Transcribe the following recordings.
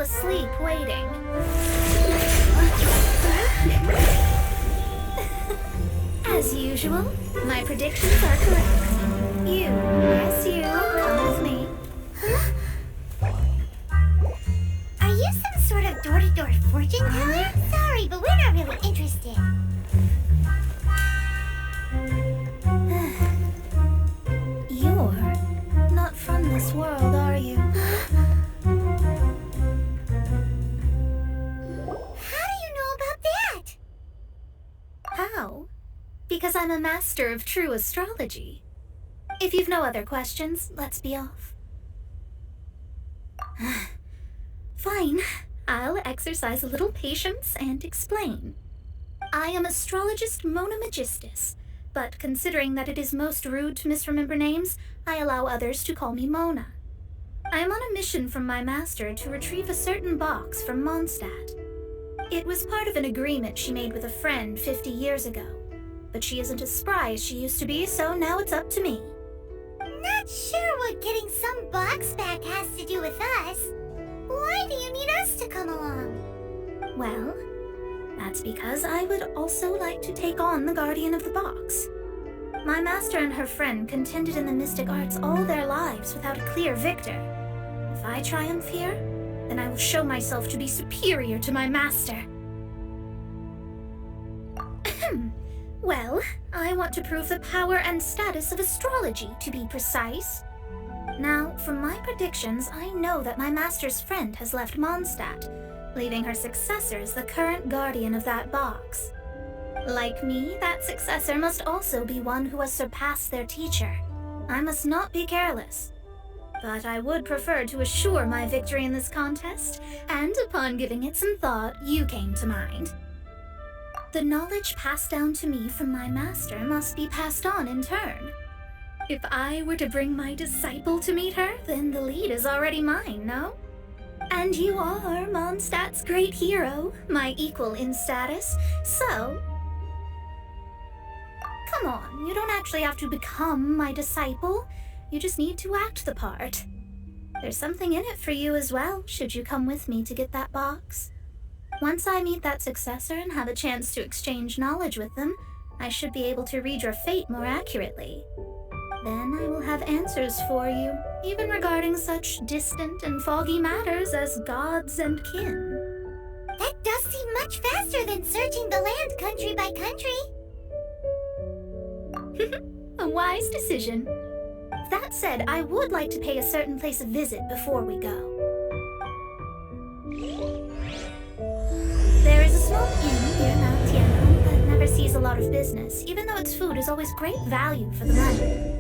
fell asleep waiting. As usual, my predictions are correct. You, yes you, come with me. Are you some sort of door-to-door fortune teller? Sorry, but we're not really interested. You're not from this world, are you? How do you know about that? How? Because I'm a master of true astrology. If you've no other questions, let's be off. Fine. I'll exercise a little patience and explain. I am astrologist Mona Magistus, but considering that it is most rude to misremember names, I allow others to call me Mona. I am on a mission from my master to retrieve a certain box from Mondstadt. It was part of an agreement she made with a friend 50 years ago, but she isn't as spry as she used to be, so now it's up to me. Not sure what getting some box back has to do with us. Why do you need us to come along? Well, that's because I would also like to take on the guardian of the box. My master and her friend contended in the mystic arts all their lives without a clear victor. If I triumph here, then I will show myself to be superior to my master. Well, I want to prove the power and status of astrology, to be precise. Now, from my predictions, I know that my master's friend has left Mondstadt, leaving her successor as the current guardian of that box. Like me, that successor must also be one who has surpassed their teacher. I must not be careless. But I would prefer to assure my victory in this contest, and upon giving it some thought, you came to mind. The knowledge passed down to me from my master must be passed on in turn. If I were to bring my disciple to meet her, then the lead is already mine, no? And you are Mondstadt's great hero, my equal in status, so... Come on, you don't actually have to become my disciple. You just need to act the part. There's something in it for you as well, should you come with me to get that box. Once I meet that successor and have a chance to exchange knowledge with them, I should be able to read your fate more accurately. Then I will have answers for you, even regarding such distant and foggy matters as gods and kin. That does seem much faster than searching the land country by country. A wise decision. That said, I would like to pay a certain place a visit before we go. There is a small inn near Mount Tianhong that never sees a lot of business, even though its food is always great value for the money.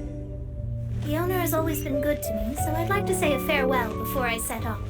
The owner has always been good to me, so I'd like to say a farewell before I set off.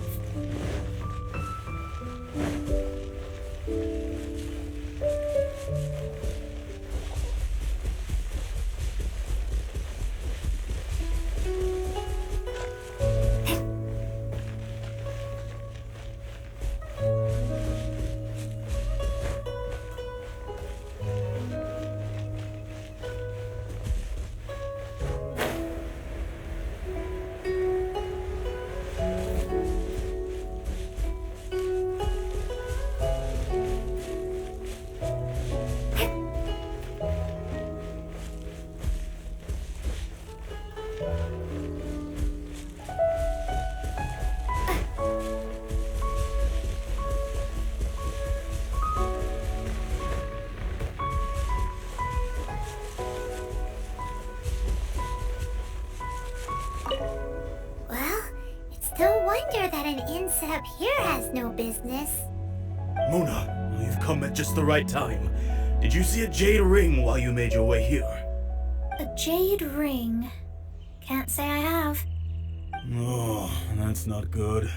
That an inn set up here has no business. Mona, you've come at just the right time. Did you see a jade ring while you made your way here? A jade ring? Can't say I have. Oh, that's not good.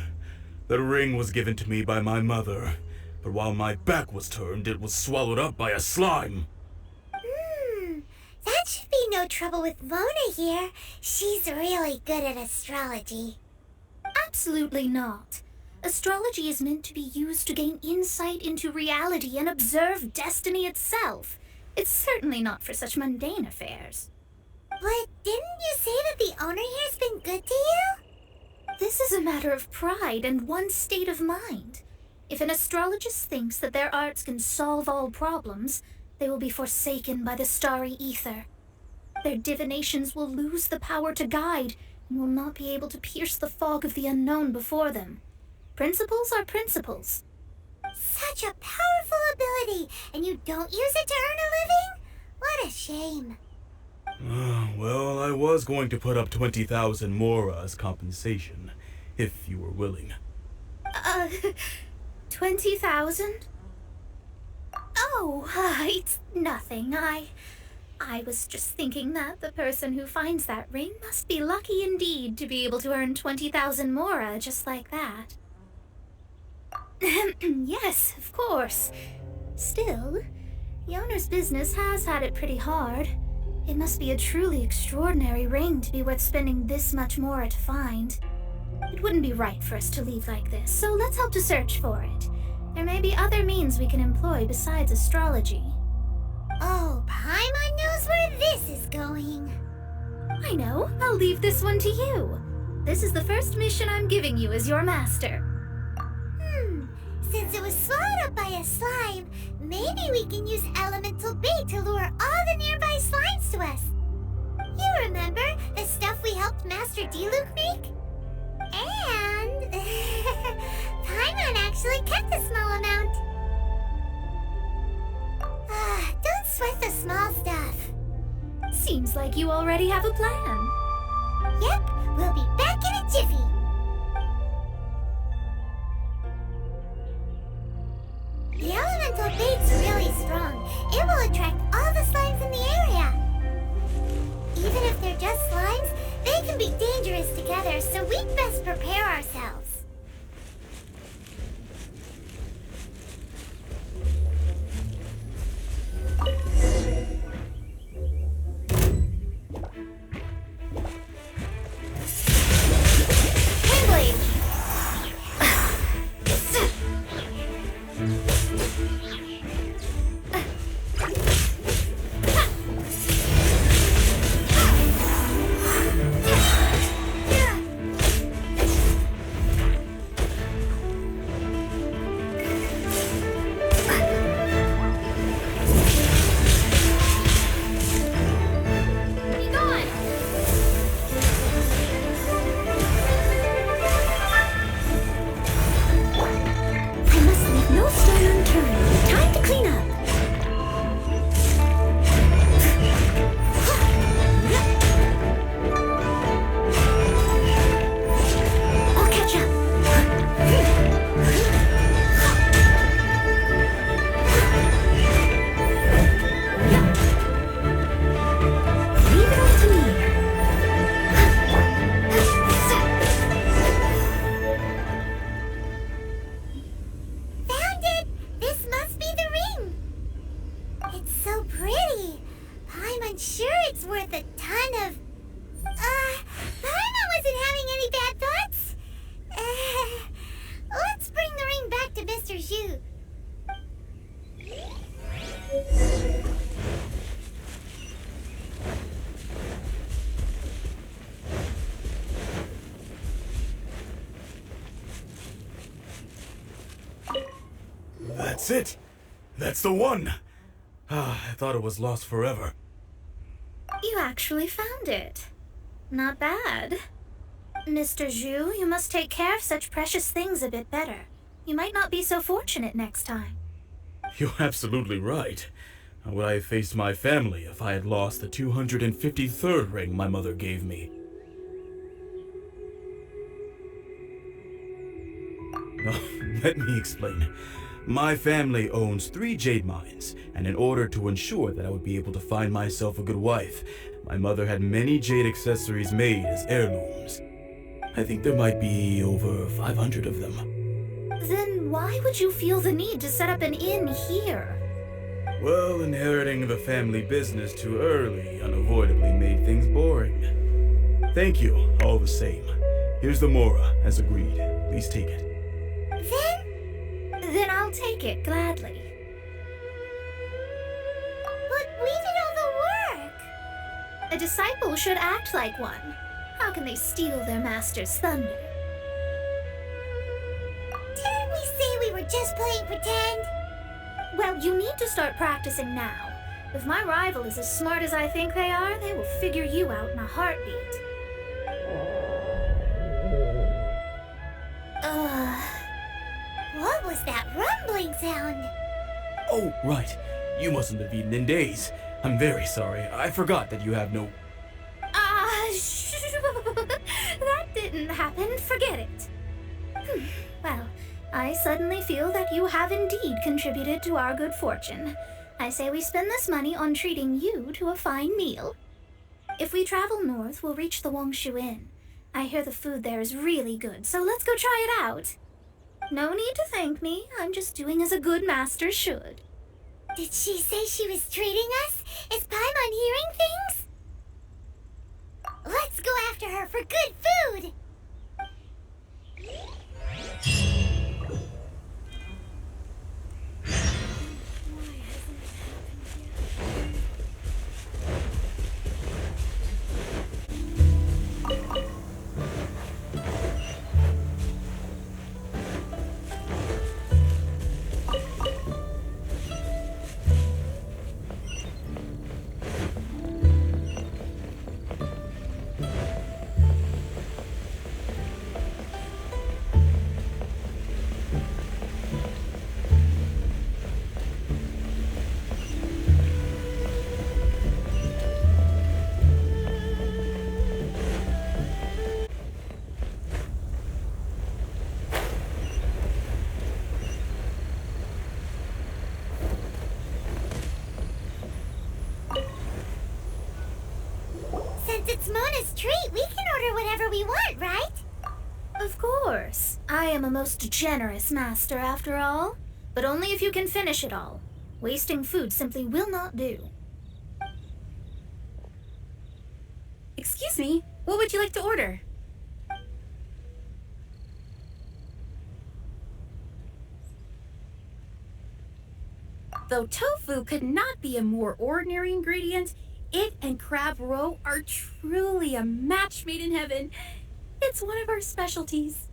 The ring was given to me by my mother, but while my back was turned, it was swallowed up by a slime. That should be no trouble with Mona here. She's really good at astrology. Absolutely not. Astrology is meant to be used to gain insight into reality and observe destiny itself. It's certainly not for such mundane affairs. But didn't you say that the owner here's been good to you? This is a matter of pride and one's state of mind. If an astrologist thinks that their arts can solve all problems, they will be forsaken by the starry ether. Their divinations will lose the power to guide and will not be able to pierce the fog of the unknown before them. Principles are principles. Such a powerful ability, and you don't use it to earn a living? What a shame. Well, I was going to put up 20,000 Mora as compensation, if you were willing. 20,000? Oh, it's nothing. I was just thinking that the person who finds that ring must be lucky indeed to be able to earn 20,000 Mora just like that. Yes, of course. Still, the owner's business has had it pretty hard. It must be a truly extraordinary ring to be worth spending this much Mora to find. It wouldn't be right for us to leave like this, so let's help to search for it. There may be other means we can employ besides astrology. Oh, Paimon knows where this is going. I know. I'll leave this one to you. This is the first mission I'm giving you as your master. Since it was swallowed up by a slime, maybe we can use elemental bait to lure all the nearby slimes to us. You remember the stuff we helped Master Diluc make? And Paimon actually kept a small amount. Don't sweat the small stuff. Seems like you already have a plan. Yep, we'll be back in a jiffy. The elemental bait's really strong. It will attract all the slimes in the area. Even if they're just slimes, they can be dangerous together, so we'd best prepare ourselves. M.Zhu. That's it! That's the one! I thought it was lost forever. You actually found it. Not bad. M.Zhu, you must take care of such precious things a bit better. You might not be so fortunate next time. You're absolutely right. How would I have faced my family if I had lost the 253rd ring my mother gave me? Oh, let me explain. My family owns 3 jade mines, and in order to ensure that I would be able to find myself a good wife, my mother had many jade accessories made as heirlooms. I think there might be over 500 of them. Then why would you feel the need to set up an inn here? Well, inheriting the family business too early unavoidably made things boring. Thank you, all the same. Here's the Mora, as agreed. Please take it. Then I'll take it gladly. But we did all the work! A disciple should act like one. How can they steal their master's thunder? pretend. Well, you need to start practicing now. If my rival is as smart as I think they are, they will figure you out in a heartbeat. What was that rumbling sound? Oh, right. You mustn't have eaten in days. I'm very sorry. I forgot that you have no... That didn't happen. Forget it. Well, I suddenly feel that you have indeed contributed to our good fortune. I say we spend this money on treating you to a fine meal. If we travel north, we'll reach the Wangshu Inn. I hear the food there is really good, so let's go try it out. No need to thank me. I'm just doing as a good master should. Did she say she was treating us? Is Paimon hearing things? Let's go after her for good food! Since it's Mona's treat, we can order whatever we want, right? Of course. I am a most generous master, after all. But only if you can finish it all. Wasting food simply will not do. Excuse me, what would you like to order? Though tofu could not be a more ordinary ingredient, it and crab roe are truly a match made in heaven. It's one of our specialties.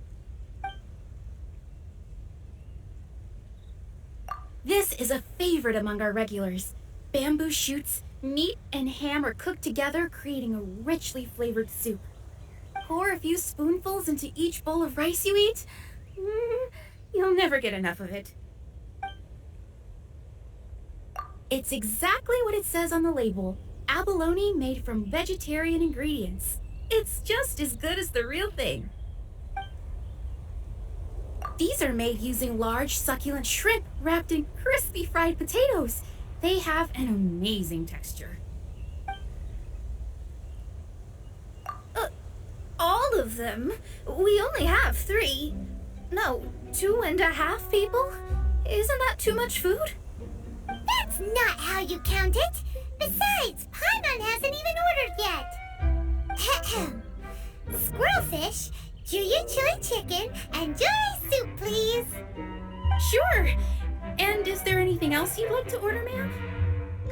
This is a favorite among our regulars. Bamboo shoots, meat, and ham are cooked together, creating a richly flavored soup. Pour a few spoonfuls into each bowl of rice you eat. You'll never get enough of it. It's exactly what it says on the label. Abalone made from vegetarian ingredients. It's just as good as the real thing. These are made using large, succulent shrimp wrapped in crispy fried potatoes. They have an amazing texture. All of them? We only have 3. No, 2.5 people? Isn't that too much food? That's not how you count it. Besides, Paimon hasn't even ordered yet. Squirrelfish, Julian chili chicken, and Julie soup, please. Sure. And is there anything else you'd like to order, ma'am?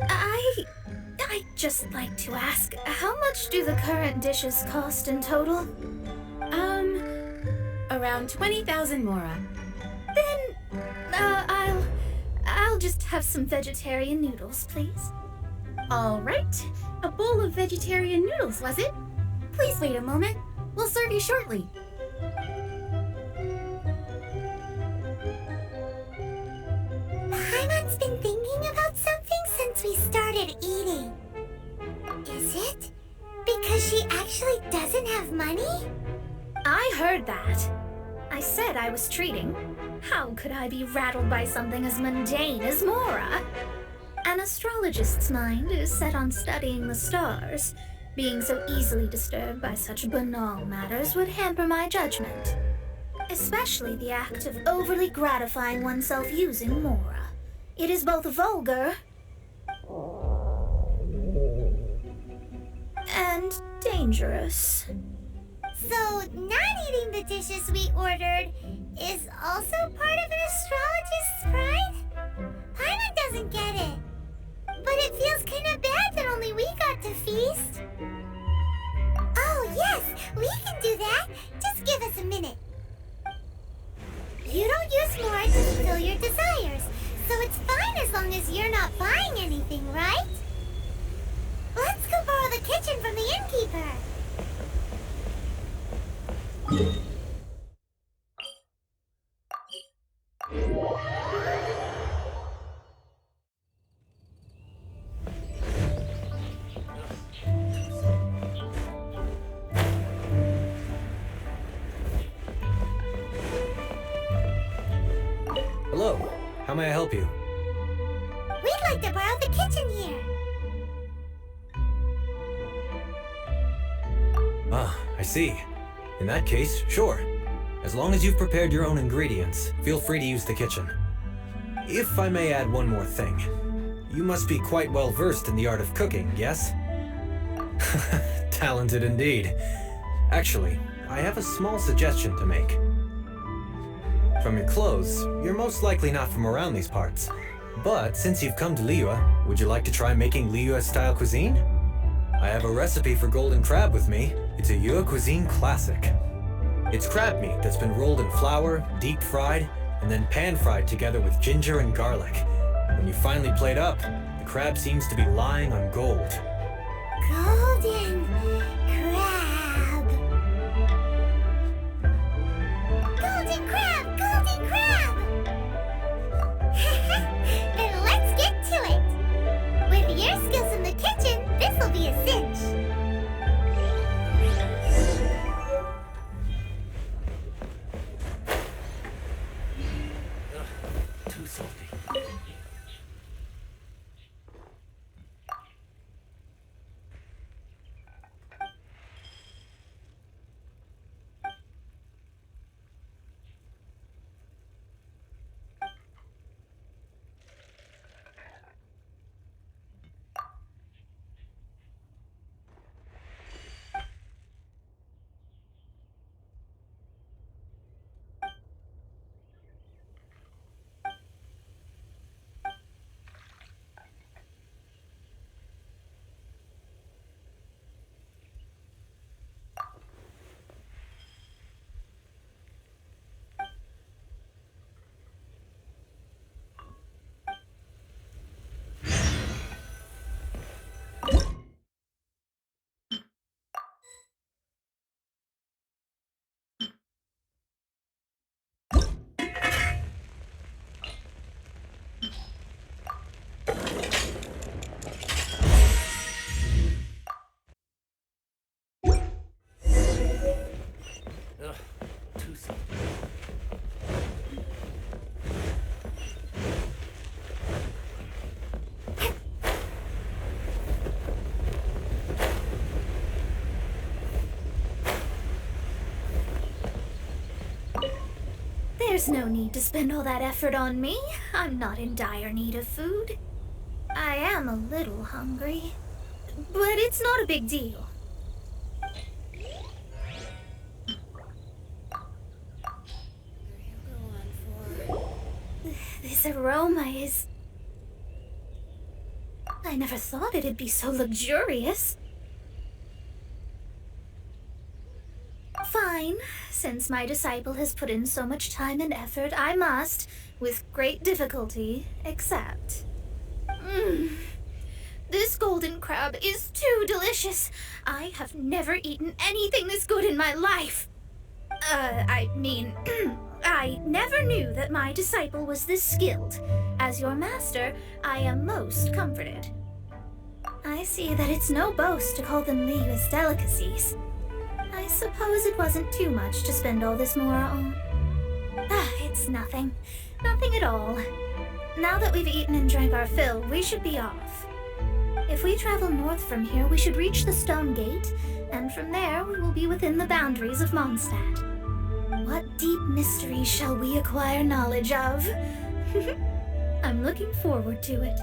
I'd just like to ask, how much do the current dishes cost in total? Around 20,000 mora. Then, I'll just have some vegetarian noodles, please. All right. A bowl of vegetarian noodles, was it? Please wait a moment. We'll serve you shortly. Paimon's been thinking about something since we started eating. Is it because she actually doesn't have money? I heard that. I said I was treating. How could I be rattled by something as mundane as Mora? An astrologist's mind is set on studying the stars. Being so easily disturbed by such banal matters would hamper my judgment. Especially the act of overly gratifying oneself using Mora. It is both vulgar and dangerous. So, not eating the dishes we ordered is also part of an astrologist's pride? Paimon doesn't get it. But it feels kind of bad that only we got to feast. Oh, yes, we can do that. Just give us a minute. You don't use more to fulfill your desires, so it's fine as long as you're not buying anything, right? Let's go borrow the kitchen from the innkeeper. Hello, how may I help you? We'd like to borrow the kitchen here. Ah, I see. In that case, sure. As long as you've prepared your own ingredients, feel free to use the kitchen. If I may add one more thing, you must be quite well versed in the art of cooking, yes? Talented indeed. Actually, I have a small suggestion to make. From your clothes, you're most likely not from around these parts. But since you've come to Liyue, would you like to try making Liyue-style cuisine? I have a recipe for golden crab with me. It's a Yue cuisine classic. It's crab meat that's been rolled in flour, deep fried, and then pan-fried together with ginger and garlic. When you finally plate up, the crab seems to be lying on gold. Golden crab. Golden crab! Golden crab! Then let's get to it. With your skills in the kitchen, this'll be a cinch. Too salty. There's no need to spend all that effort on me. I'm not in dire need of food. I am a little hungry, but it's not a big deal. This aroma is... I never thought it'd be so luxurious. Fine. Since my disciple has put in so much time and effort, I must, with great difficulty, accept. This golden crab is too delicious. I have never eaten anything this good in my life. I mean, I never knew that my disciple was this skilled. As your master, I am most comforted. I see that it's no boast to call them Liyue's delicacies. I suppose it wasn't too much to spend all this mora on. It's nothing. Nothing at all. Now that we've eaten and drank our fill, we should be off. If we travel north from here, we should reach the stone gate, and from there we will be within the boundaries of Mondstadt. What deep mysteries shall we acquire knowledge of? I'm looking forward to it.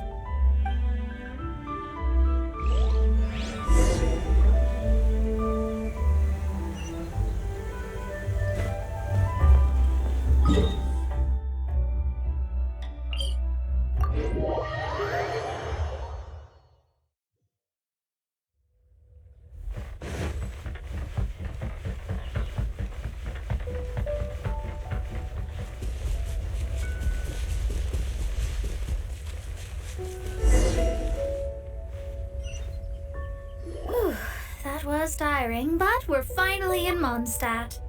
was tiring, but we're finally in Mondstadt.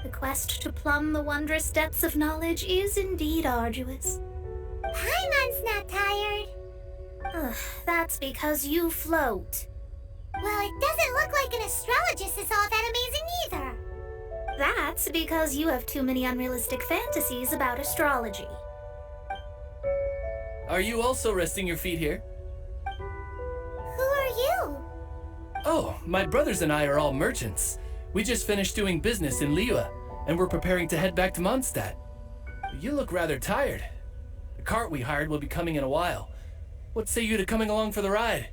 The quest to plumb the wondrous depths of knowledge is indeed arduous. Paimon's not tired. Ugh, that's because you float. Well, it doesn't look like an astrologist is all that amazing either. That's because you have too many unrealistic fantasies about astrology. Are you also resting your feet here? Who are you? Oh, my brothers and I are all merchants. We just finished doing business in Liyue, and we're preparing to head back to Mondstadt. You look rather tired. The cart we hired will be coming in a while. What say you to coming along for the ride?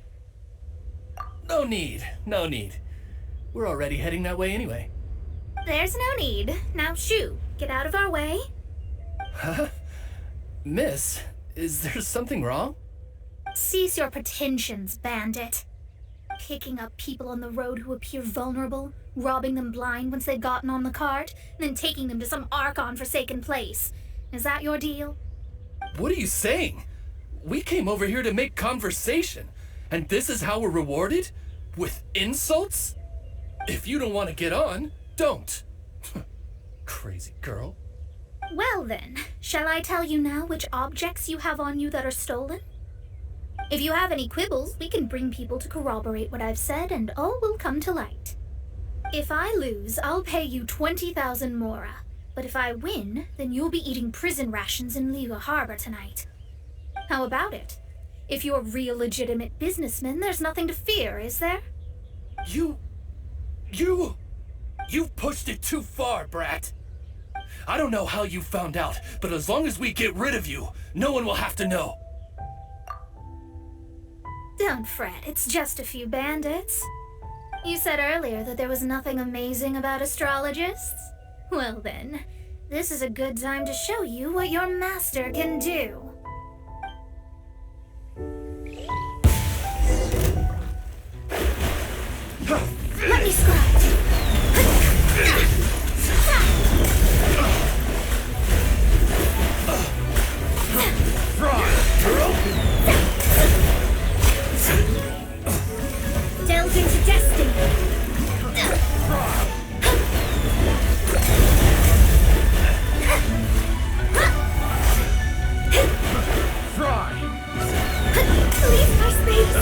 No need. We're already heading that way anyway. There's no need. Now shoo, get out of our way. Huh? Miss, is there something wrong? Cease your pretensions, bandit. Picking up people on the road who appear vulnerable, robbing them blind once they've gotten on the cart, and then taking them to some Archon-forsaken place. Is that your deal? What are you saying? We came over here to make conversation, and this is how we're rewarded? With insults? If you don't want to get on, don't. Crazy girl. Well then, shall I tell you now which objects you have on you that are stolen? If you have any quibbles, we can bring people to corroborate what I've said, and all will come to light. If I lose, I'll pay you 20,000 mora. But if I win, then you'll be eating prison rations in Liyue Harbor tonight. How about it? If you're real legitimate businessmen, there's nothing to fear, is there? You've pushed it too far, brat. I don't know how you found out, but as long as we get rid of you, no one will have to know. Don't fret, it's just a few bandits. You said earlier that there was nothing amazing about astrologists? Well then, this is a good time to show you what your master can do. Let me scribe. Delve into destiny. Leave my space.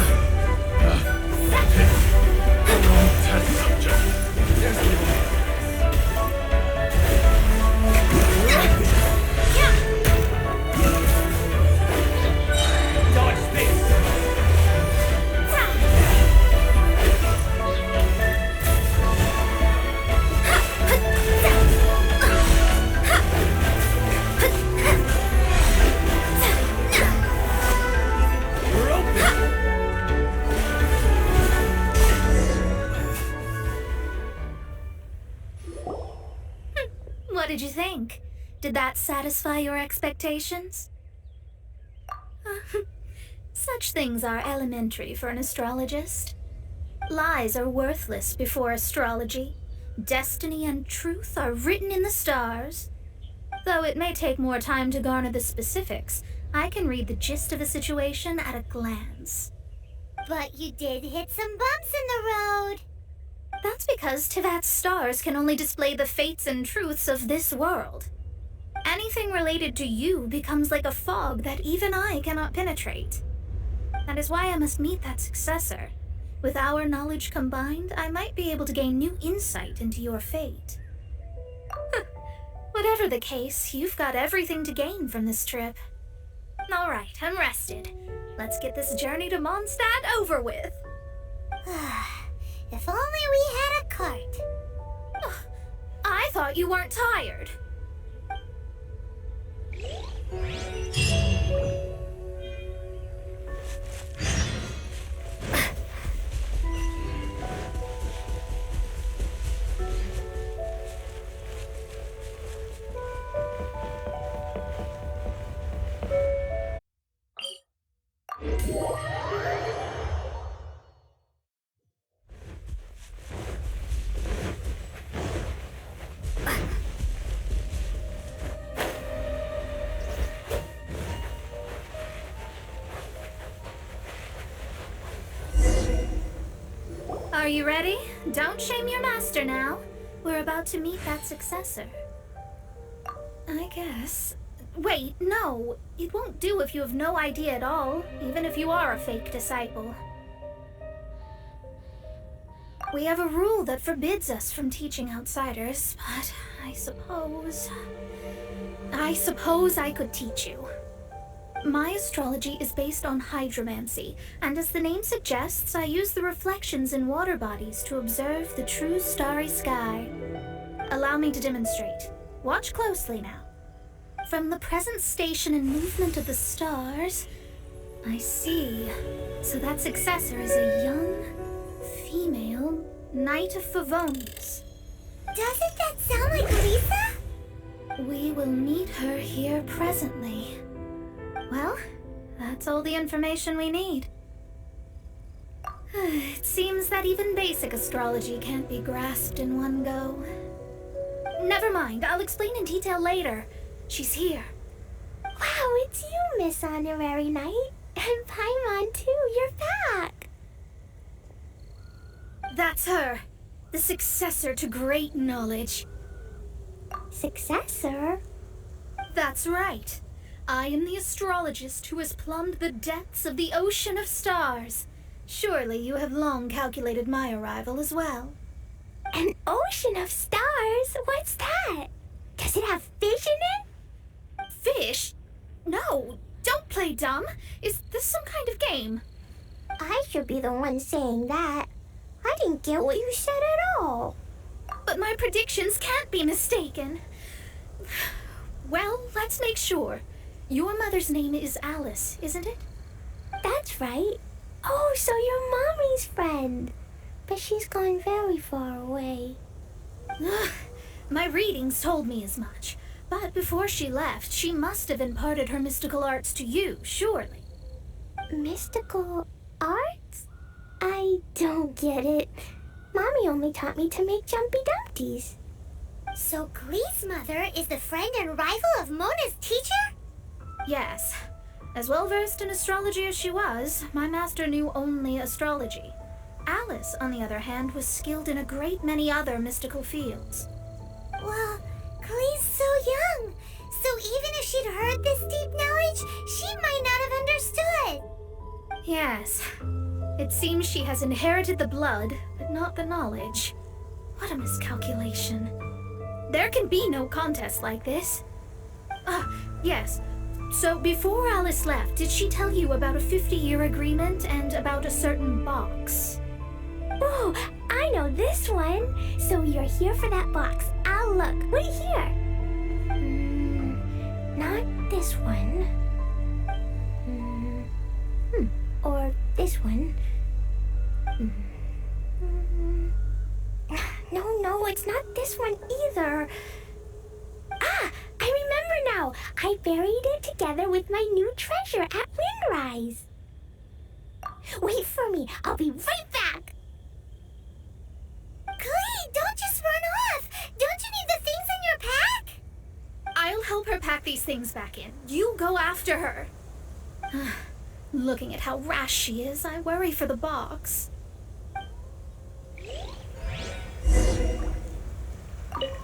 What did you think? Did that satisfy your expectations? Such things are elementary for an astrologist. Lies are worthless before astrology. Destiny and truth are written in the stars. Though it may take more time to garner the specifics, I can read the gist of a situation at a glance. But you did hit some bumps in the road. That's because Teyvat's stars can only display the fates and truths of this world. Anything related to you becomes like a fog that even I cannot penetrate. That is why I must meet that successor. With our knowledge combined, I might be able to gain new insight into your fate. Whatever the case, you've got everything to gain from this trip. All right, I'm rested. Let's get this journey to Mondstadt over with. If only we had a cart. I thought you weren't tired. Are you ready? Don't shame your master now. We're about to meet that successor. I guess. Wait, no. It won't do if you have no idea at all, even if you are a fake disciple. We have a rule that forbids us from teaching outsiders, but I suppose I could teach you. My astrology is based on hydromancy, and as the name suggests, I use the reflections in water bodies to observe the true starry sky. Allow me to demonstrate. Watch closely now. From the present station and movement of the stars, I see. So that successor is a young, female Knight of Favonius. Doesn't that sound like Lisa? We will meet her here presently. Well, that's all the information we need. It seems that even basic astrology can't be grasped in one go. Never mind, I'll explain in detail later. She's here. Wow, it's you, Miss Honorary Knight. And Paimon too, you're back. That's her. The successor to great knowledge. Successor? That's right. I am the astrologist who has plumbed the depths of the ocean of stars. Surely you have long calculated my arrival as well. An ocean of stars? What's that? Does it have fish in it? Fish? No, don't play dumb. Is this some kind of game? I should be the one saying that. I didn't get what you said at all. But my predictions can't be mistaken. Well, let's make sure. Your mother's name is Alice, isn't it? That's right. Oh, so you're Mommy's friend. But she's gone very far away. My readings told me as much. But before she left, she must have imparted her mystical arts to you, surely. Mystical arts? I don't get it. Mommy only taught me to make jumpy dumpties. So Klee's mother is the friend and rival of Mona's teacher? Yes. As well versed in astrology as she was, my master knew only astrology. Alice, on the other hand, was skilled in a great many other mystical fields. Well, Klee's so young. So even if she'd heard this deep knowledge, she might not have understood. Yes. It seems she has inherited the blood, but not the knowledge. What a miscalculation. There can be no contest like this. Yes. So before Alice left, did she tell you about a 50-year agreement and about a certain box? Oh, I know this one. So you're here for that box. I'll look. Wait here. Not this one. Or this one. No, it's not this one either. Ah, I remember now. I buried it together with my new treasure at Windrise. Wait for me. I'll be right back. Klee, don't just run off. Don't you need the things in your pack? I'll help her pack these things back in. You go after her. Looking at how rash she is, I worry for the box.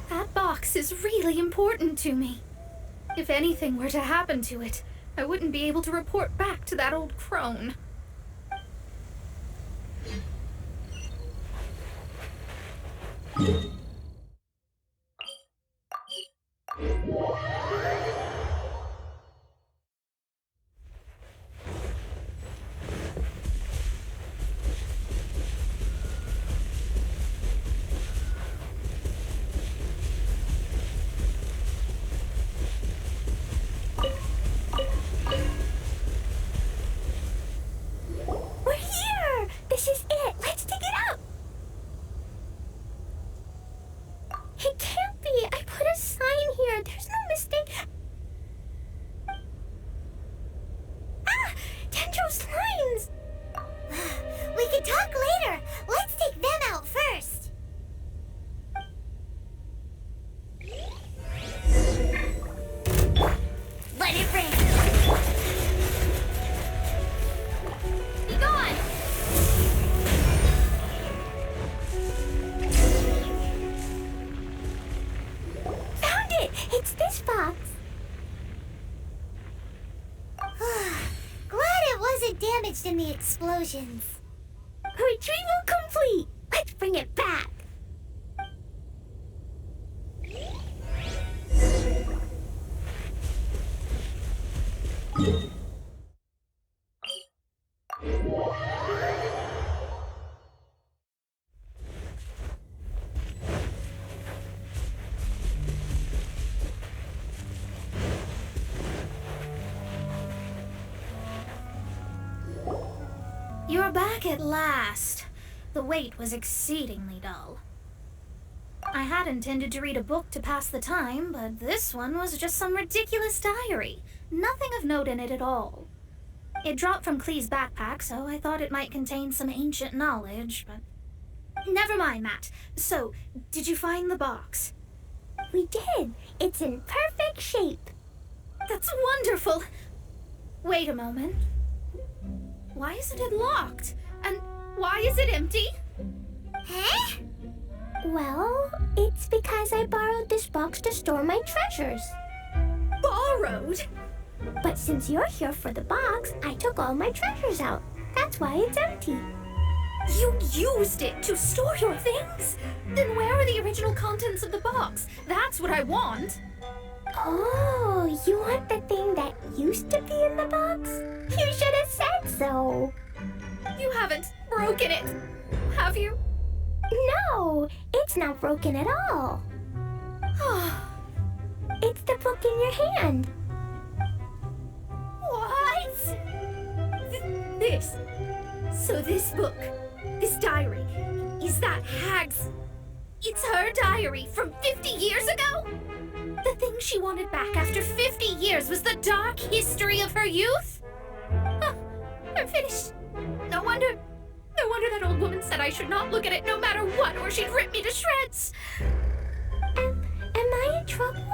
That box is really important to me. If anything were to happen to it, I wouldn't be able to report back to that old crone. We're here! This is it! Let's dig it up! damaged in the explosions. Retrieval complete! Let's bring it back! You're back at last. The wait was exceedingly dull. I had intended to read a book to pass the time, but this one was just some ridiculous diary. Nothing of note in it at all. It dropped from Klee's backpack, so I thought it might contain some ancient knowledge, but... Never mind that. So, did you find the box? We did! It's in perfect shape! That's wonderful! Wait a moment. Why isn't it locked? And why is it empty? Huh? Well, it's because I borrowed this box to store my treasures. Borrowed? But since you're here for the box, I took all my treasures out. That's why it's empty. You used it to store your things? Then where are the original contents of the box? That's what I want. Oh, you want the thing that used to be in the box? You should have said so. You haven't broken it, have you? No, it's not broken at all. It's the book in your hand. What? This. So this book, this diary, is that hag's... It's her diary from 50 years ago? The thing she wanted back after 50 years was the dark history of her youth? I'm finished. No wonder that old woman said I should not look at it no matter what, or she'd rip me to shreds. Am I in trouble?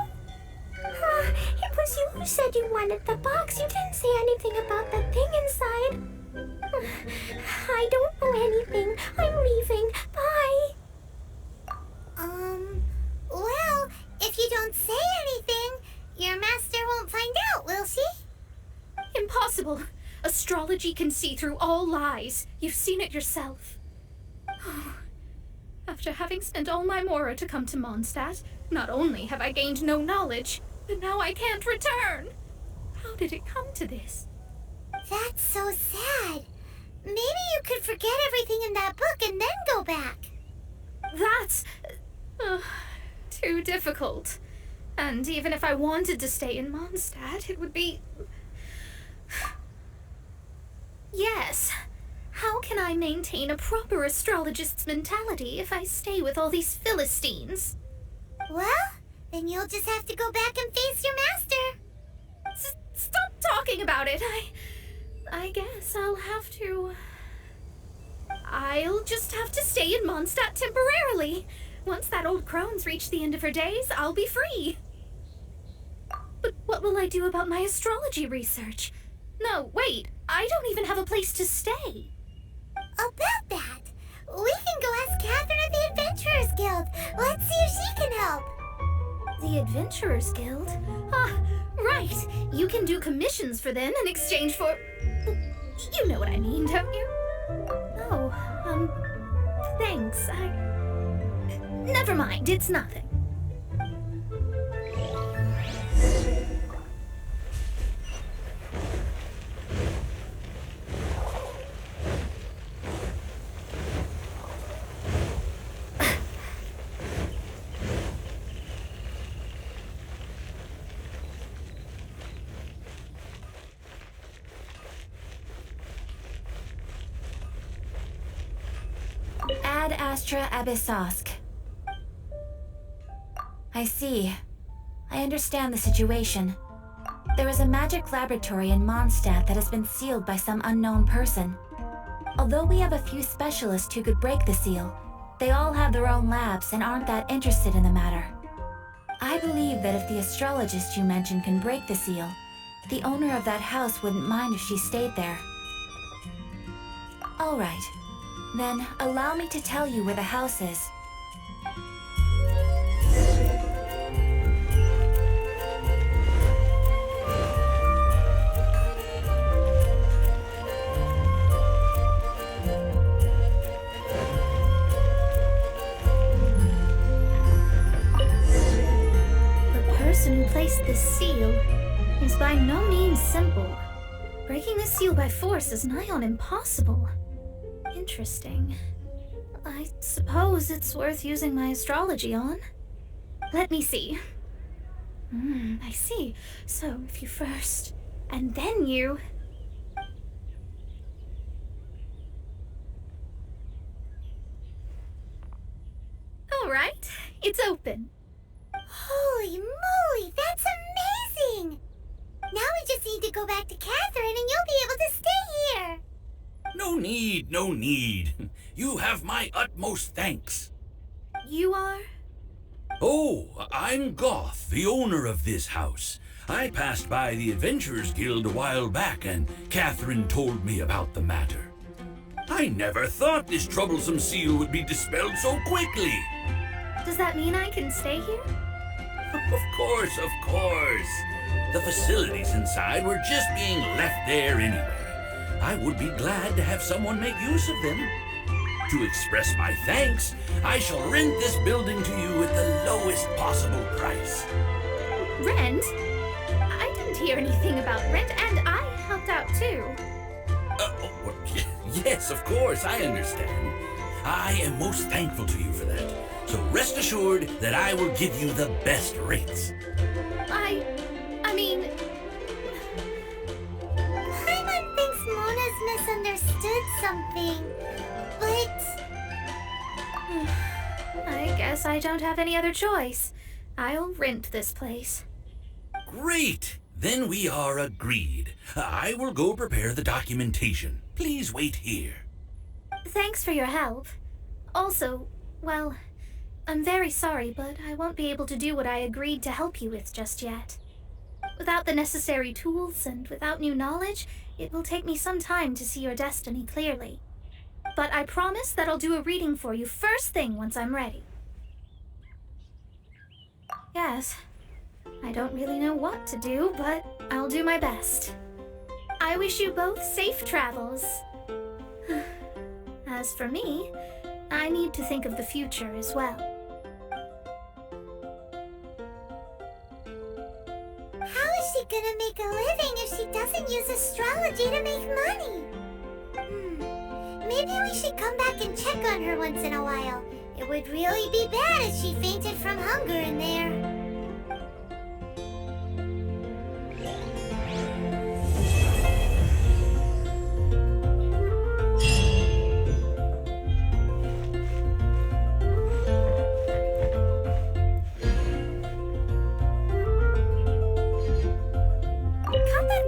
It was you who said you wanted the box. You didn't say anything about the thing inside. I don't know anything. I'm leaving. Bye. Well, if you don't say anything, your master won't find out, will she? Impossible. Astrology can see through all lies. You've seen it yourself. After having spent all my mora to come to Mondstadt, not only have I gained no knowledge, but now I can't return. How did it come to this? That's so sad. Maybe you could forget everything in that book and then go back. That's... too difficult. And even if I wanted to stay in Mondstadt, it would be... Yes. How can I maintain a proper astrologist's mentality if I stay with all these Philistines? Well, then you'll just have to go back and face your master. Stop talking about it. I guess I'll have to... I'll just have to stay in Mondstadt temporarily. Once that old crone's reached the end of her days, I'll be free. But what will I do about my astrology research? No, wait. I don't even have a place to stay. About that, we can go ask Catherine at the Adventurers Guild. Let's see if she can help. The Adventurers Guild? Ah, right. You can do commissions for them in exchange for... You know what I mean, don't you? Oh, thanks. Never mind, it's nothing. Ad Astra Abyssosk. I see. I understand the situation. There is a magic laboratory in Mondstadt that has been sealed by some unknown person. Although we have a few specialists who could break the seal, they all have their own labs and aren't that interested in the matter. I believe that if the astrologist you mentioned can break the seal, the owner of that house wouldn't mind if she stayed there. All right. Then allow me to tell you where the house is. by no means simple. Breaking this seal by force is nigh on impossible. Interesting. I suppose it's worth using my astrology on. Let me see. I see. So if you first, and then you... All right, it's open. Holy moly, that's amazing! Now we just need to go back to Catherine and you'll be able to stay here. No need, no need. You have my utmost thanks. You are? Oh, I'm Goth, the owner of this house. I passed by the Adventurers Guild a while back and Catherine told me about the matter. I never thought this troublesome seal would be dispelled so quickly. Does that mean I can stay here? Of course, of course. The facilities inside were just being left there anyway. I would be glad to have someone make use of them. To express my thanks, I shall rent this building to you at the lowest possible price. Rent? I didn't hear anything about rent, and I helped out too. Yes, of course, I understand. I am most thankful to you for that. So rest assured that I will give you the best rates. I mean... Paimon thinks Mona's misunderstood something, but... I guess I don't have any other choice. I'll rent this place. Great! Then we are agreed. I will go prepare the documentation. Please wait here. Thanks for your help. Also, well, I'm very sorry, but I won't be able to do what I agreed to help you with just yet. Without the necessary tools and without new knowledge, it will take me some time to see your destiny clearly. But I promise that I'll do a reading for you first thing once I'm ready. Yes, I don't really know what to do, but I'll do my best. I wish you both safe travels. As for me, I need to think of the future as well. How is she gonna make a living if she doesn't use astrology to make money? Maybe we should come back and check on her once in a while. It would really be bad if she fainted from hunger in there.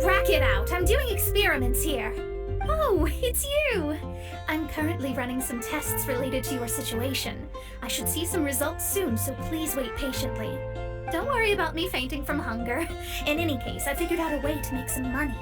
Racket out! I'm doing experiments here. Oh, it's you! I'm currently running some tests related to your situation. I should see some results soon, so please wait patiently. Don't worry about me fainting from hunger. In any case, I figured out a way to make some money.